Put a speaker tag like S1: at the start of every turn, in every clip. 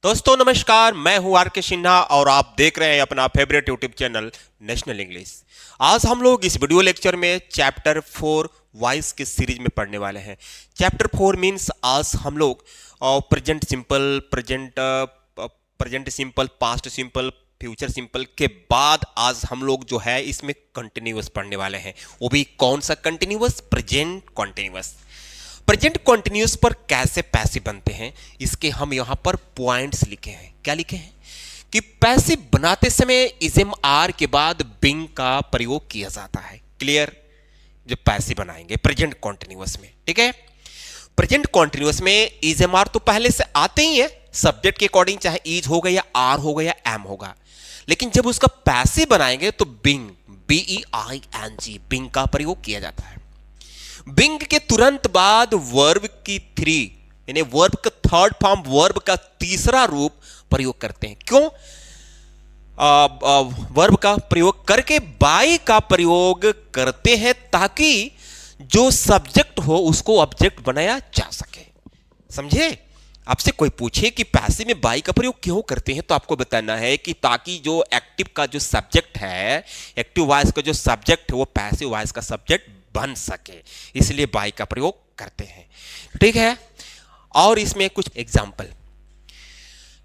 S1: दोस्तों नमस्कार, मैं हूं आर के सिन्हा और आप देख रहे हैं अपना favourite YouTube channel national English. आज हम लोग इस वीडियो लेक्चर में चैप्टर 4 वॉइस के सीरीज में पढ़ने वाले हैं। चैप्टर 4 मीन्स आज हम लोग present simple, present simple, past simple, future simple के बाद आज हम लोग जो है इसमें कंटिन्यूअस पढ़ने वाले हैं। वो भी कौन सा continuous? Present continuous. Present continuous पर कैसे पैसिव बनते हैं इसके हम यहां पर पॉइंट्स लिखे हैं। क्या लिखे हैं कि पैसिव बनाते समय इज़म आर के बाद बिंग का प्रयोग किया जाता है। क्लियर? जो पैसिव बनाएंगे प्रेजेंट कॉन्टिन्यूअस में, ठीक है। प्रेजेंट कॉन्टिन्यूअस में इज़म आर तो पहले से आते ही है सब्जेक्ट के अकॉर्डिंग, चाहे इज हो गया, आर हो गया, एम होगा। लेकिन जब उसका पैसिव बनाएंगे तो बिंग, BEING, बिंग का प्रयोग किया जाता है। बिंग के तुरंत बाद वर्ब की थ्री यानी वर्ब का थर्ड फॉर्म, वर्ब का तीसरा रूप प्रयोग करते हैं। क्यों? वर्ब का प्रयोग करके बाय का प्रयोग करते हैं ताकि जो सब्जेक्ट हो उसको ऑब्जेक्ट बनाया जा सके। समझे? आपसे कोई पूछे कि पैसिव में बाय का प्रयोग क्यों करते हैं तो आपको बताना है कि ताकि जो एक्टिव का जो सब्जेक्ट है, एक्टिव वॉइस का जो सब्जेक्ट है वो पैसिव वॉइस का सब्जेक्ट बन सके, इसलिए बाय का प्रयोग करते हैं। ठीक है। और इसमें कुछ एग्जाम्पल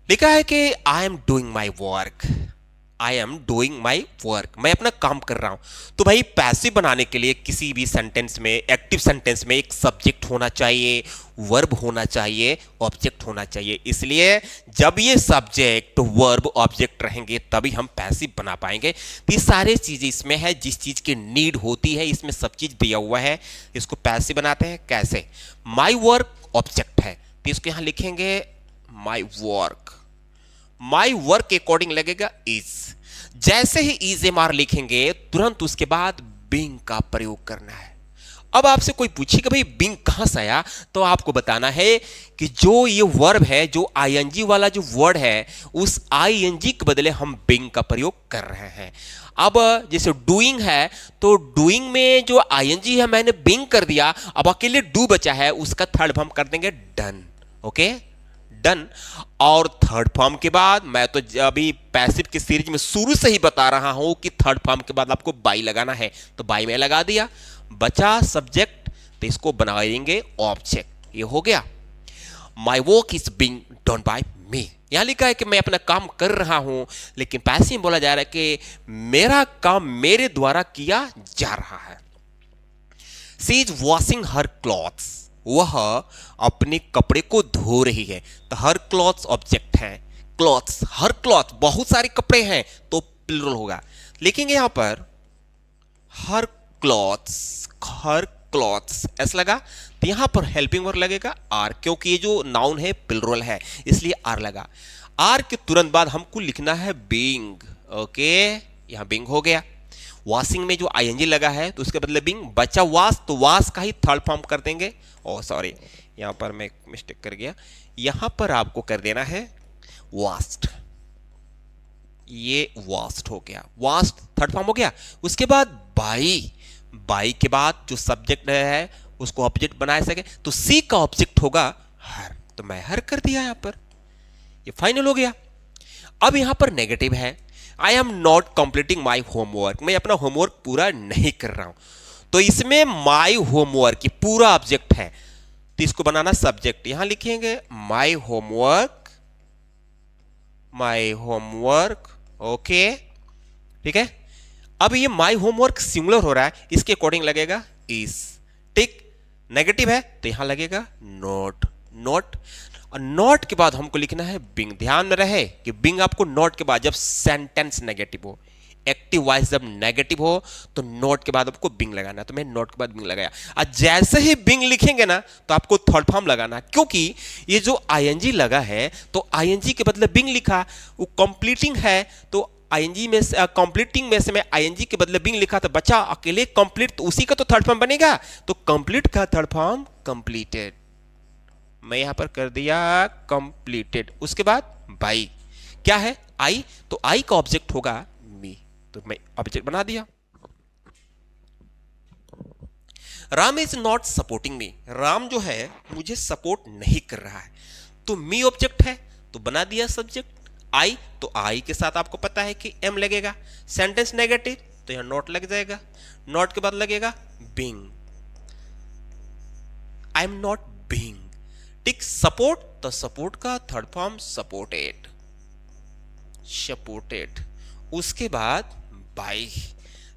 S1: लिखा है कि I am doing my work, I am doing my work, मैं अपना काम कर रहा हूं। तो भाई पैसिव बनाने के लिए किसी भी सेंटेंस में, एक्टिव सेंटेंस में एक सब्जेक्ट होना चाहिए, वर्ब होना चाहिए, ऑब्जेक्ट होना चाहिए। इसलिए जब ये सब्जेक्ट, वर्ब, ऑब्जेक्ट रहेंगे तभी हम पैसिव बना पाएंगे। तो ये सारी चीजें इसमें है, जिस चीज की नीड होती है इसमें सब चीज दिया हुआ है। इसको पैसिव बनाते हैं कैसे? माई वर्क ऑब्जेक्ट है तो इसको यहां लिखेंगे माई वर्क। माई वर्क के अकॉर्डिंग लगेगा इज। जैसे ही इज एम आर लिखेंगे तुरंत उसके बाद बिंग का प्रयोग करना है। अब आपसे कोई पूछे कि भाई बिंग कहां से आया, तो आपको बताना है कि जो ये वर्ब है, जो आईएनजी वाला जो वर्ड है, उस आईएनजी के बदले हम बिंग का प्रयोग कर रहे हैं। अब जैसे डूइंग है तो डूइंग में जो आईएनजी है मैंने बिंग कर दिया, अब अकेले डू बचा है, उसका थर्ड हम कर देंगे डन। Okay, done. और थर्ड फॉर्म के बाद मैं तो अभी पैसिव की सीरीज में शुरू से ही बता रहा हूं कि थर्ड फॉर्म के बाद आपको बाई लगाना है, तो बाई में लगा दिया। बचा सब्जेक्ट तो इसको बनाएंगे ऑब्जेक्ट। ये हो गया। My work is being done by me. यहां लिखा है कि मैं अपना काम कर रहा हूं, लेकिन पैसिव में बोला जा रहा है कि मेरा काम मेरे द्वारा किया जा रहा है। She is washing her clothes, वह अपने कपड़े को धो रही है। तो हर क्लॉथ्स ऑब्जेक्ट है। क्लॉथ्स, हर क्लॉथ, बहुत सारे कपड़े हैं तो प्लूरल होगा। लिखेंगे यहां पर हर क्लॉथ्स, हर क्लॉथ्स ऐसा लगा तो यहां पर हेल्पिंग वर्ब लगेगा आर, क्योंकि ये जो नाउन है प्लूरल है इसलिए आर लगा। आर के तुरंत बाद हमको लिखना है बीइंग। ओके, यहां बीइंग हो गया। वॉशिंग में जो आईएनजी लगा है तो उसके बदले बिंग। बचा वॉश तो वॉश का ही थर्ड फॉर्म कर देंगे। ओ सॉरी, यहां पर मैं मिस्टेक कर गया, यहां पर आपको कर देना है वॉश्ड। ये वॉश्ड हो गया, वॉश्ड थर्ड फॉर्म हो गया। उसके बाद बाई, बाई के बाद जो सब्जेक्ट है उसको ऑब्जेक्ट बना सके तो सी का ऑब्जेक्ट होगा हर, तो मैं हर कर दिया यहां पर। ये फाइनल हो गया। अब यहां पर नेगेटिव है, I am not completing my homework, मैं अपना होमवर्क पूरा नहीं कर रहा हूं। तो इसमें माई होमवर्क की पूरा ऑब्जेक्ट है तो इसको बनाना सब्जेक्ट। यहां लिखेंगे my homework, my homework. Okay, ठीक है। अब ये माई होमवर्क सिंगुलर हो रहा है, इसके अकॉर्डिंग लगेगा इज। ठीक, नेगेटिव है तो यहां लगेगा नॉट, नॉट। और नॉट के बाद हमको लिखना है बिंग। ध्यान में रहे कि बिंग आपको नॉट के बाद, जब सेंटेंस नेगेटिव हो, एक्टिव वॉइस जब नेगेटिव हो तो नॉट के बाद आपको बिंग लगाना। तो मैं नॉट के बाद बिंग लगाया। और जैसे ही बिंग लिखेंगे ना तो आपको थर्ड फॉर्म लगाना, क्योंकि ये जो आईएनजी लगा है तो आईएनजी के बदले बिंग लिखा, वो कंप्लीटिंग है तो आईएनजी में कंप्लीटिंग में से मैं आईएनजी के बदले बिंग लिखा तो बचा अकेले कंप्लीट, तो उसी का तो थर्ड फॉर्म बनेगा। तो कंप्लीट का थर्ड फॉर्म कंप्लीटेड, मैं यहां पर कर दिया कंप्लीटेड। उसके बाद बाई क्या है? आई, तो आई का ऑब्जेक्ट होगा मी, तो मैं ऑब्जेक्ट बना दिया। Ram is not supporting me, Ram जो है मुझे सपोर्ट नहीं कर रहा है, तो मी ऑब्जेक्ट है तो बना दिया सब्जेक्ट। आई तो आई के साथ आपको पता है कि एम लगेगा। सेंटेंस नेगेटिव तो यहां नॉट लग जाएगा, नॉट के बाद लगेगा being, I am not being. ठीक, सपोर्ट तो सपोर्ट का थर्ड फॉर्म सपोर्टेड, सपोर्टेड। उसके बाद बाय,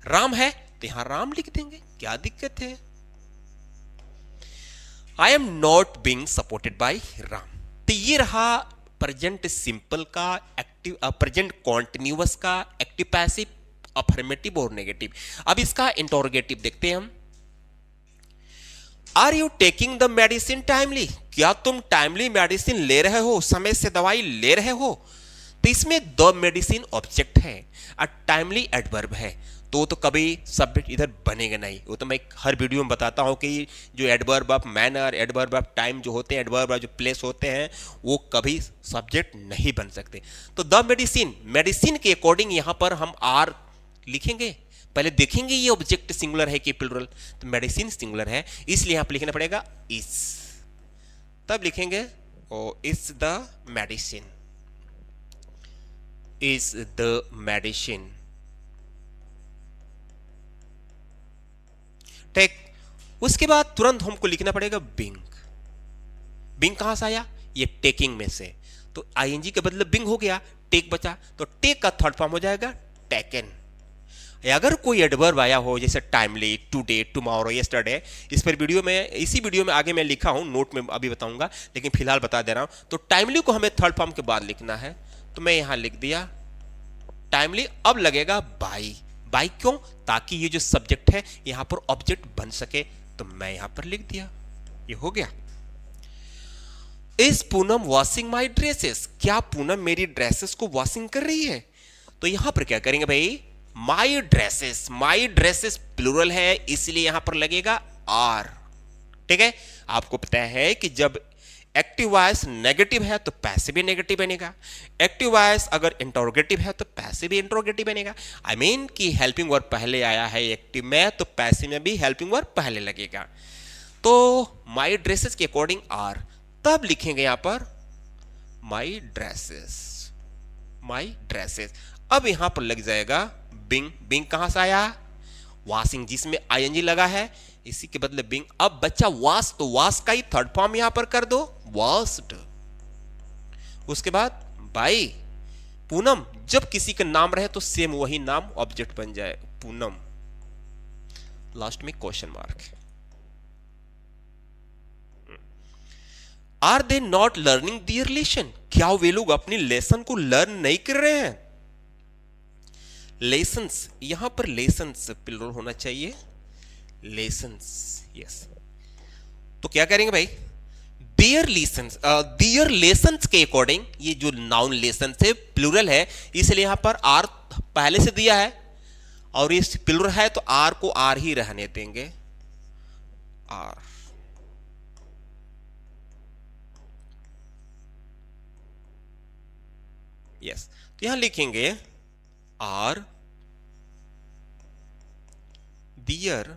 S1: राम है तो यहां राम लिख देंगे, क्या दिक्कत है। I am not being supported by Ram. तो ये रहा प्रेजेंट सिंपल का एक्टिव, प्रेजेंट कॉन्टिन्यूअस का एक्टिव पैसिव, अफर्मेटिव और नेगेटिव। अब इसका इंटरोगेटिव देखते हैं हम। Are you taking the medicine timely, क्या तुम टाइमली मेडिसिन ले रहे हो, समय से दवाई ले रहे हो। तो इसमें द मेडिसिन ऑब्जेक्ट है और टाइमली एडवर्ब है, तो कभी सब्जेक्ट इधर बनेगा नहीं। वो तो मैं हर वीडियो में बताता हूं कि जो adverb of manner, adverb of time जो होते हैं, एडवर्ब ऑफ जो प्लेस होते हैं, वो कभी सब्जेक्ट नहीं बन सकते। तो द मेडिसिन, मेडिसिन के अकॉर्डिंग यहां पर हम आर लिखेंगे। पहले देखेंगे ये ऑब्जेक्ट सिंगुलर है कि प्लुरल। तो मेडिसिन सिंगुलर है, इसलिए यहां पर लिखना पड़ेगा इज, तब लिखेंगे ओ is the medicine, is the medicine. Take, उसके बाद तुरंत हमको लिखना पड़ेगा बिंग। बिंग कहां से आया, ये टेकिंग में से, तो आईएनजी के बदले बिंग हो गया, टेक बचा, तो टेक का थर्ड फॉर्म हो जाएगा टेकन। अगर कोई एडवर्ब आया हो जैसे टाइमली, टुडे, टुमारो, यस्टरडे, इस पर वीडियो में, इसी वीडियो में आगे मैं लिखा हूं, नोट में अभी बताऊंगा, लेकिन फिलहाल बता दे रहा हूं। तो टाइमली को हमें थर्ड फॉर्म के बाद लिखना है, तो मैं यहां लिख दिया टाइमली। अब लगेगा बाई, बाई क्यों, ताकि ये जो सब्जेक्ट है यहां पर ऑब्जेक्ट बन सके, तो मैं यहां पर लिख दिया, ये हो गया। Is Poonam washing my dresses, क्या पूनम मेरी ड्रेसेस को वॉशिंग कर रही है। तो यहां पर क्या करेंगे भाई, माई ड्रेसेस, माई ड्रेसेस प्लुरल है, इसलिए यहां पर लगेगा आर। ठीक है, आपको पता है कि जब एक्टिव वॉइस नेगेटिव है तो पैसिव भी नेगेटिव बनेगा, एक्टिव वॉइस अगर इंटरोगेटिव है तो पैसिव भी इंटरोगेटिव बनेगा। आई मीन कि हेल्पिंग वर्ब पहले आया है एक्टिव में, तो पैसिव में भी हेल्पिंग वर्ब पहले लगेगा। तो माई ड्रेसेस के अकॉर्डिंग आर, तब लिखेंगे यहां पर माई ड्रेसेस, माई ड्रेसेस। अब यहां पर लग जाएगा बिंग। बिंग कहां से आया, वॉशिंग, जिसमें आईएनजी लगा है, इसी के बदले बिंग। अब बच्चा वॉश, तो वॉश का ही थर्ड फॉर्म यहां पर कर दो, वॉश्ड। उसके बाद बाई, पूनम, जब किसी का नाम रहे तो सेम वही नाम ऑब्जेक्ट बन जाए, पूनम। लास्ट में question mark. Are they not learning their lesson, क्या वे लोग अपनी लेसन को लर्न नहीं कर रहे हैं। लेसन्स, यहां पर लेसन्स प्लुरल होना चाहिए, लेसन्स, यस। तो क्या करेंगे भाई, देयर लेसन्स, देयर लेसन्स के अकॉर्डिंग, ये जो नाउन लेसन से प्लुरल है, इसलिए यहां पर आर पहले से दिया है, और ये प्लुरल है तो आर को आर ही रहने देंगे, आर। यस, तो यहां लिखेंगे are their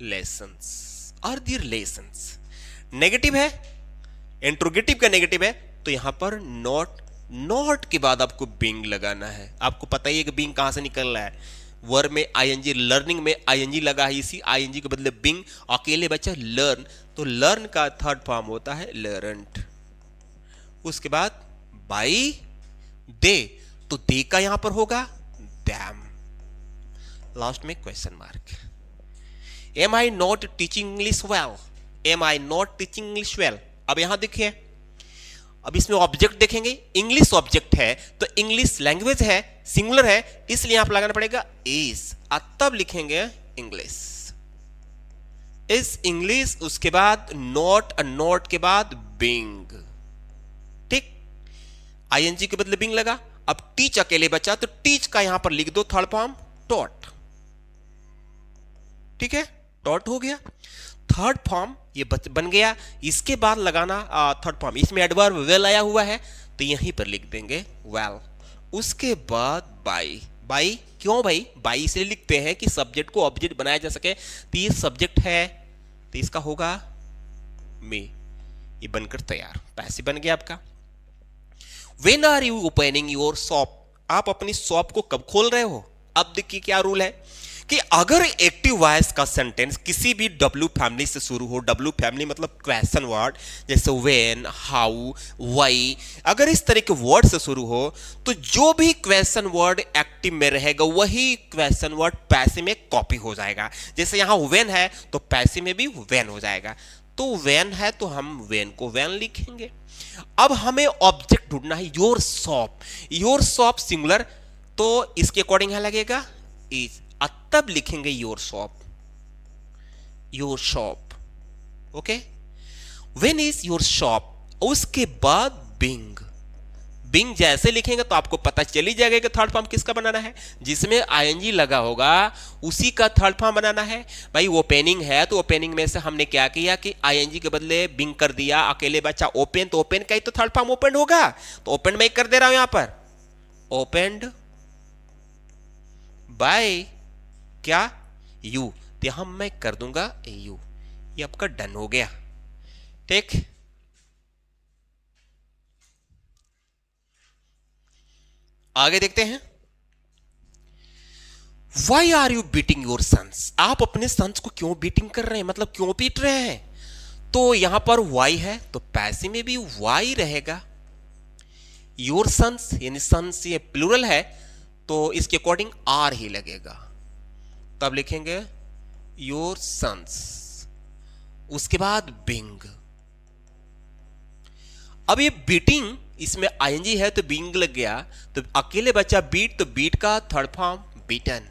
S1: lessons, are their lessons. Negative है, इंट्रोगेटिव का नेगेटिव है, तो यहां पर नॉट, नॉट के बाद आपको बिंग लगाना है। आपको पता ही है कि बिंग कहां से निकल रहा है, वर्ब में आईएनजी, लर्निंग में आईएनजी लगा है, इसी आईएनजी के बदले बिंग, अकेले बचा लर्न, तो लर्न का थर्ड फॉर्म होता है लर्नड। उसके बाद बाई दे, तो दे का यहां पर होगा दैम। लास्ट में question mark. Am I not teaching English well, am I not teaching English well. अब यहां देखिए, अब इसमें ऑब्जेक्ट देखेंगे, इंग्लिश ऑब्जेक्ट है, तो इंग्लिश लैंग्वेज है, सिंगुलर है, इसलिए यहां पर लगाना पड़ेगा इज, तब लिखेंगे इंग्लिश, इज इंग्लिश। उसके बाद नॉट, नॉट के बाद बिंग। ठीक, आईएनजी के बदले बिंग लगा। अब टीच अकेले बचा, तो टीच का यहां पर लिख दो थर्ड फॉर्म टॉट। ठीक है, टॉट हो गया, थर्ड फॉर्म ये बन गया। इसके बाद लगाना थर्ड फॉर्म, इसमें एडवर्ब वेल आया हुआ है, तो यहीं पर लिख देंगे वेल। उसके बाद बाई, बाई क्यों भाई, बाई इसलिए लिखते हैं कि सब्जेक्ट को ऑब्जेक्ट बनाया जा सके। तो ये सब्जेक्ट है, तो इसका होगा मे, ये बनकर तैयार, पैसिव बन गया आपका। When are you opening your shop, आप अपनी शॉप को कब खोल रहे हो। अब देखिए क्या रूल है कि अगर एक्टिव वॉइस का सेंटेंस किसी भी डब्ल्यू फैमिली से शुरू हो, डब्ल्यू फैमिली मतलब क्वेश्चन वर्ड, जैसे व्हेन, हाउ, व्हाई, अगर इस तरह के वर्ड से शुरू हो तो जो भी क्वेश्चन वर्ड एक्टिव में रहेगा वही क्वेश्चन वर्ड पैसिव में कॉपी हो जाएगा। जैसे यहाँ व्हेन है तो पैसिव में भी व्हेन हो जाएगा, तो व्हेन है तो हम व्हेन को व्हेन लिखेंगे। अब हमें ऑब्जेक्ट ढूंढना है your shop, your shop singular, तो इसके अकॉर्डिंग यहां लगेगा इज, तब लिखेंगे your shop, your shop. Okay, when is your shop, उसके बाद बिंग, बिंग जैसे लिखेंगे तो आपको पता चल ही जाएगा कि थर्ड फॉर्म किसका बनाना है। जिसमें आईएनजी लगा होगा उसी का थर्ड फॉर्म बनाना है। भाई ओपनिंग है तो ओपनिंग में से हमने क्या किया कि आईएनजी के बदले बिंग कर दिया, अकेले बच्चा ओपन, तो ओपन का ही तो थर्ड फॉर्म ओपन होगा, तो ओपन में कर दे रहा हूं यहां पर, ओपनड बाय क्या, यू, तो यहां मैं कर दूंगा यू, ये आपका डन हो गया। ठीक, आगे देखते हैं। Why are you beating your sons, आप अपने सन्स को क्यों बीटिंग कर रहे हैं, मतलब क्यों पीट रहे हैं। तो यहां पर वाई है तो पैसिव में भी वाई रहेगा। योर सन्स यानी सन्स ये प्लूरल है तो इसके अकॉर्डिंग आर ही लगेगा, तब लिखेंगे योर सन्स, उसके बाद बिंग। अब ये बीटिंग इसमें आईएनजी है तो बिंग लग गया, तो अकेले बच्चा बीट, तो बीट का third form beaten,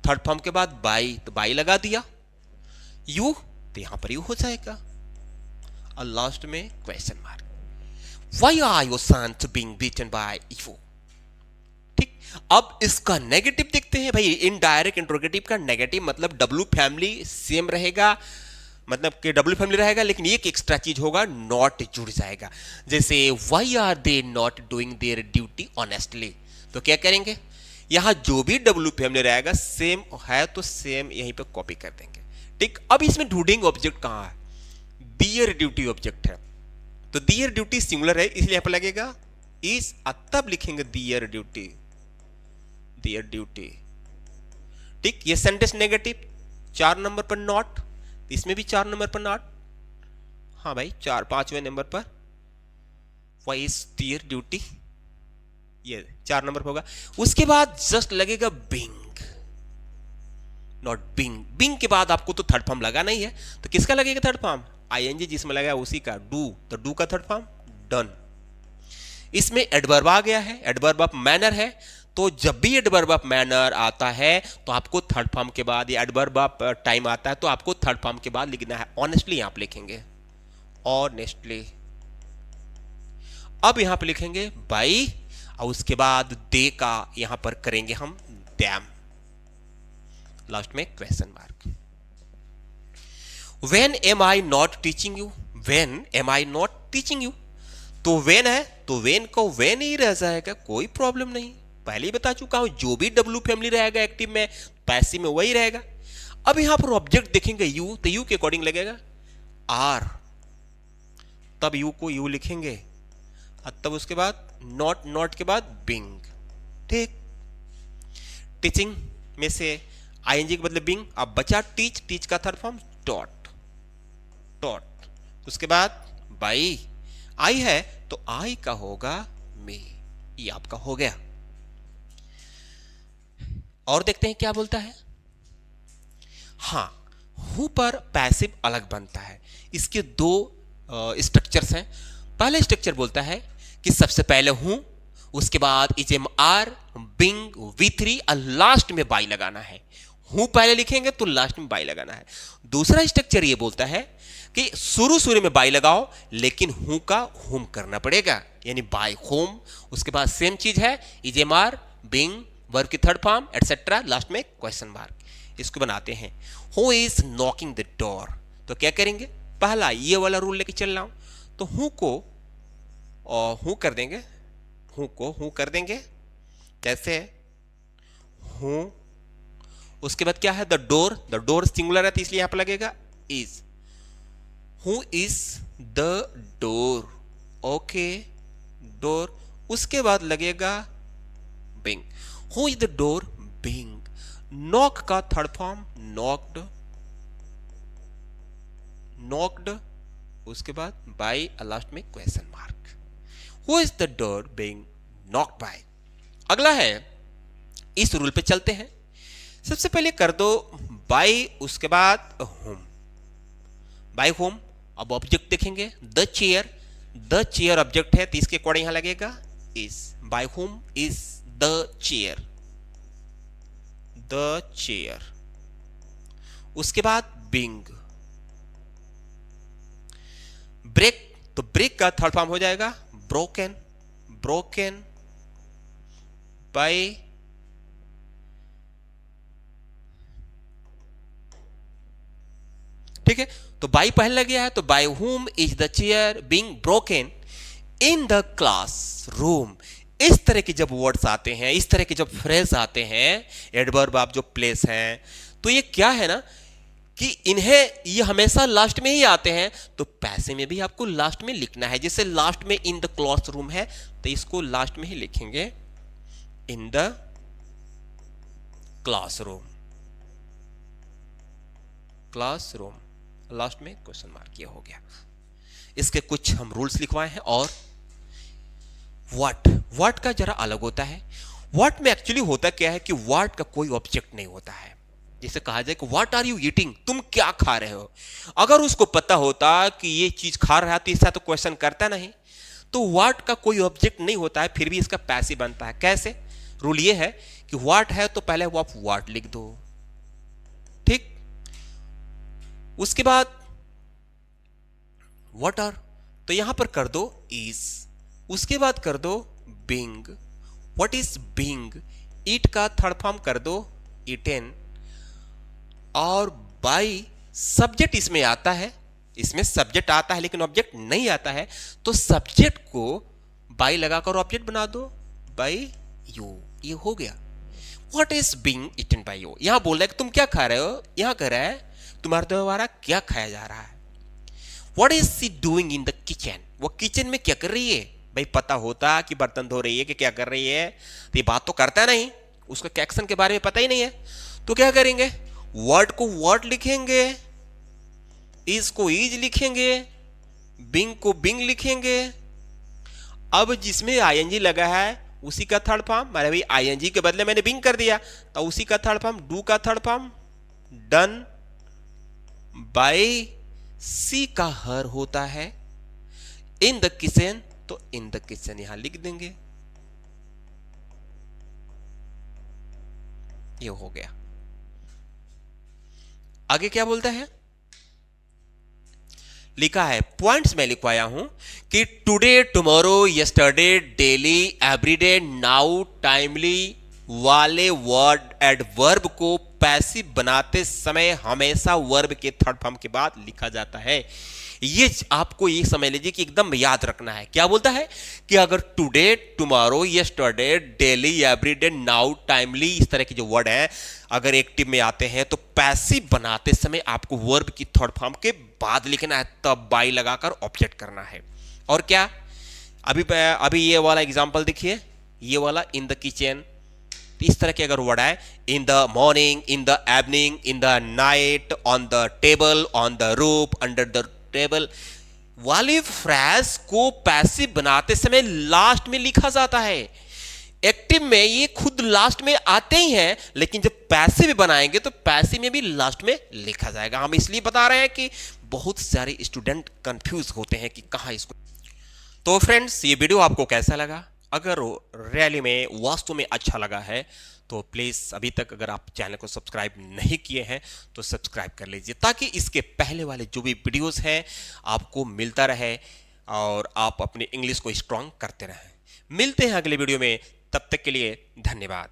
S1: third form के बाद बाई तो बाई लगा दिया, यू तो यहां पर यू हो जाएगा, और लास्ट में question mark. Why are your sons being beaten by you. ठीक, अब इसका नेगेटिव देखते हैं। भाई इनडायरेक्ट इंट्रोगेटिव का नेगेटिव मतलब डब्ल्यू फैमिली सेम रहेगा, मतलब कि डब्ल्यू फैमिली रहेगा, लेकिन एक एक्स्ट्रा चीज होगा, नॉट जुड़ जाएगा। जैसे why are they not doing their duty honestly, तो क्या करेंगे, यहां जो भी डब्ल्यू फैमिली रहेगा सेम है तो सेम यहीं पे कॉपी कर देंगे। ठीक, अब इसमें ढूंढेंगे ऑब्जेक्ट कहां है, दियर ड्यूटी ऑब्जेक्ट है, तो दियर ड्यूटी सिंगुलर है इसलिए यहां पर लगेगा इज, तब लिखेंगे दियर ड्यूटी, दियर ड्यूटी। ठीक, ये सेंटेंस नेगेटिव, 4 नंबर पर नॉट, इसमें भी 4 नंबर पर नॉट, हाँ भाई 5वें नंबर पर वाई इज दियर ड्यूटी, ये 4 नंबर पर होगा। उसके बाद जस्ट लगेगा बिंग, नॉट बिंग, बिंग के बाद आपको तो थर्ड फॉर्म लगाना ही है, तो किसका लगेगा थर्ड फॉर्म, आईएनजी जिसमें लगा उसी का, डू, तो डू का थर्ड फॉर्म डन। इसमें एडवर्ब आ गया है, एडवर्ब ऑफ मैनर है, तो जब भी एडवर्ब ऑफ मैनर आता है तो आपको थर्ड फॉर्म के बाद, या एडवर्ब ऑफ टाइम आता है तो आपको थर्ड फॉर्म के बाद लिखना है ऑनेस्टली, यहां पे लिखेंगे ऑनेस्टली। अब यहां पे लिखेंगे बाई, और उसके बाद दे का यहां पर करेंगे हम डैम, लास्ट में question mark. When am I not teaching you, when am I not teaching you, तो व्हेन है तो व्हेन को व्हेन ही रह जाएगा, कोई प्रॉब्लम नहीं, पहले ही बता चुका हूं, जो भी डब्ल्यू फैमिली रहेगा एक्टिव में पैसिव में वही रहेगा। अब यहां पर ऑब्जेक्ट देखेंगे यू, तो यू के अकॉर्डिंग लगेगा आर, तब यू को यू लिखेंगे, तब उसके बाद नॉट, नॉट के बाद बिंग। ठीक, टीचिंग में से आईएनजी के बदले बिंग, अब बचा टीच, टीच का थर्ड फॉर्म डॉट, डॉट, उसके बाद बाई, आई है तो आई का होगा मे, ये आपका हो गया। और देखते हैं क्या बोलता है। हां, हूं पर पैसिव अलग बनता है, इसके 2 स्ट्रक्चर्स हैं। पहले स्ट्रक्चर बोलता है कि सबसे पहले हूं, उसके बाद इजेम आर, बिंग, V3 और लास्ट में बाई लगाना है। हूं पहले लिखेंगे तो लास्ट में बाई लगाना है। दूसरा स्ट्रक्चर ये बोलता है कि शुरू में बाई लगाओ, लेकिन हूं का होम करना पड़ेगा, यानी बाय होम, उसके बाद सेम चीज है इजेम आर, बिंग, वर्ब की थर्ड फॉर्म एटसेट्रा, लास्ट में क्वेश्चन मार्क। इसको बनाते हैं, who is knocking the door, तो क्या करेंगे, पहला ये वाला रूल लेके चल रहा हूं, तो हूं को हूं कर देंगे, हूं को हूं कर देंगे, कैसे हूं, उसके बाद क्या है द डोर सिंगुलर है तो इसलिए यहां पर लगेगा is, who is the door, okay door, उसके बाद लगेगा being. Who is the door? Being. Knock का थर्ड फॉर्म नॉक्ड, नॉक्ड, उसके बाद बाय लास्ट में question mark. Who is the door being knocked by. अगला है, इस रूल पे चलते हैं। सबसे पहले कर दो बाय, उसके बाद होम, बाय होम। अब ऑब्जेक्ट देखेंगे the chair, the chair object है तो इसके अकॉर्डिंग यहां लगेगा is. By home is the chair, the chair. उसके बाद बिंग। ब्रेक, तो ब्रेक का थर्ड फॉर्म हो जाएगा ब्रोकन, ब्रोकन बाय ठीक है। तो बाई पहले लग गया है, तो by whom is the chair being broken in the class room. इस तरह के जब वर्ड्स आते हैं, इस तरह के जब फ्रेज आते हैं, एडवर्ब आप जो प्लेस हैं, तो ये क्या है ना कि इन्हें ये हमेशा लास्ट में ही आते हैं, तो पैसे में भी आपको लास्ट में लिखना है। जैसे लास्ट में इन द क्लास रूम है तो इसको लास्ट में ही लिखेंगे in the classroom, classroom, last में क्वेश्चन मार्क। ये हो गया। इसके कुछ हम रूल्स लिखवाए हैं। और व्हाट का जरा अलग होता है। व्हाट में एक्चुअली होता क्या है कि व्हाट का कोई ऑब्जेक्ट नहीं होता है। जैसे कहा जाए कि व्हाट आर यू ईटिंग, तुम क्या खा रहे हो। अगर उसको पता होता कि ये चीज खा रहा है तो इसका तो क्वेश्चन करता नहीं। तो व्हाट का कोई ऑब्जेक्ट नहीं होता है, फिर भी इसका पैसिव बनता है। कैसे? रूल ये है कि व्हाट है तो पहले वो आप व्हाट लिख दो, ठीक। उसके बाद व्हाट आर तो यहां पर कर दो इज, उसके बाद कर दो being. What is being. Eat का थर्ड फॉर्म कर दो ईटेन। और बाई सब्जेक्ट इसमें आता है, इसमें सब्जेक्ट आता है लेकिन ऑब्जेक्ट नहीं आता है, तो सब्जेक्ट को बाई लगाकर ऑब्जेक्ट बना दो बाई यू। ये हो गया। What is being eaten by you. यहां बोल रहा है कि तुम क्या खा रहे हो, यहां कह रहा है तुम्हारे द्वारा क्या खाया जा रहा है। What is she doing in the kitchen. वो किचन में क्या कर रही है। भाई पता होता कि बर्तन धो रही है कि क्या कर रही है, तो ये बात तो करता नहीं, उसको एक्शन के बारे में पता ही नहीं है। तो क्या करेंगे, वर्ड को वर्ड लिखेंगे, इज को इज लिखेंगे, बिंग को बिंग लिखेंगे। अब जिसमें आईएनजी लगा है उसी का थर्ड फॉर्म, मारे भाई आईएनजी के बदले मैंने बिंग कर दिया तो उसी का थर्ड फॉर्म, डू का थर्ड फॉर्म डन बाय। सी का हर होता है इन द किचन, तो इन द किचन यहां लिख देंगे। ये हो गया। आगे क्या बोलता है, लिखा है पॉइंट्स में लिखवाया हूं कि today, tomorrow, yesterday, daily, everyday, now, timely वाले वर्ड एडवर्ब को पैसिव बनाते समय हमेशा वर्ब के थर्ड फॉर्म के बाद लिखा जाता है। ये आपको ये समझ लीजिए कि एकदम याद रखना है। क्या बोलता है कि अगर today, tomorrow, yesterday, daily, everyday, now, timely इस तरह के जो वर्ड हैं अगर एक्टिव में आते हैं तो पैसिव बनाते समय आपको वर्ब की थर्ड फॉर्म के बाद लिखना है, तब बाई लगाकर ऑब्जेक्ट करना है। और क्या, अभी ये वाला एग्जांपल देखिए, ये वाला इन द किचन, इस तरह के अगर वर्ड है in the morning, in the evening, in the night, on the table, on the roof, under the table वाली फ्रेज को पैसिव बनाते समय लास्ट में लिखा जाता है। एक्टिव में ये खुद लास्ट में आते ही हैं, लेकिन जब पैसिव बनाएंगे तो पैसिव में भी लास्ट में लिखा जाएगा। हम इसलिए बता रहे हैं कि बहुत सारे स्टूडेंट कंफ्यूज होते हैं कि कहां इसको। तो फ्रेंड्स, ये वीडियो आपको कैसा लगा? अगर रियली में वास्तव में अच्छा लगा है तो प्लीज़ अभी तक अगर आप चैनल को सब्सक्राइब नहीं किए हैं तो सब्सक्राइब कर लीजिए, ताकि इसके पहले वाले जो भी वीडियोस हैं आपको मिलता रहे और आप अपने इंग्लिश को स्ट्रांग करते रहें। मिलते हैं अगले वीडियो में, तब तक के लिए धन्यवाद।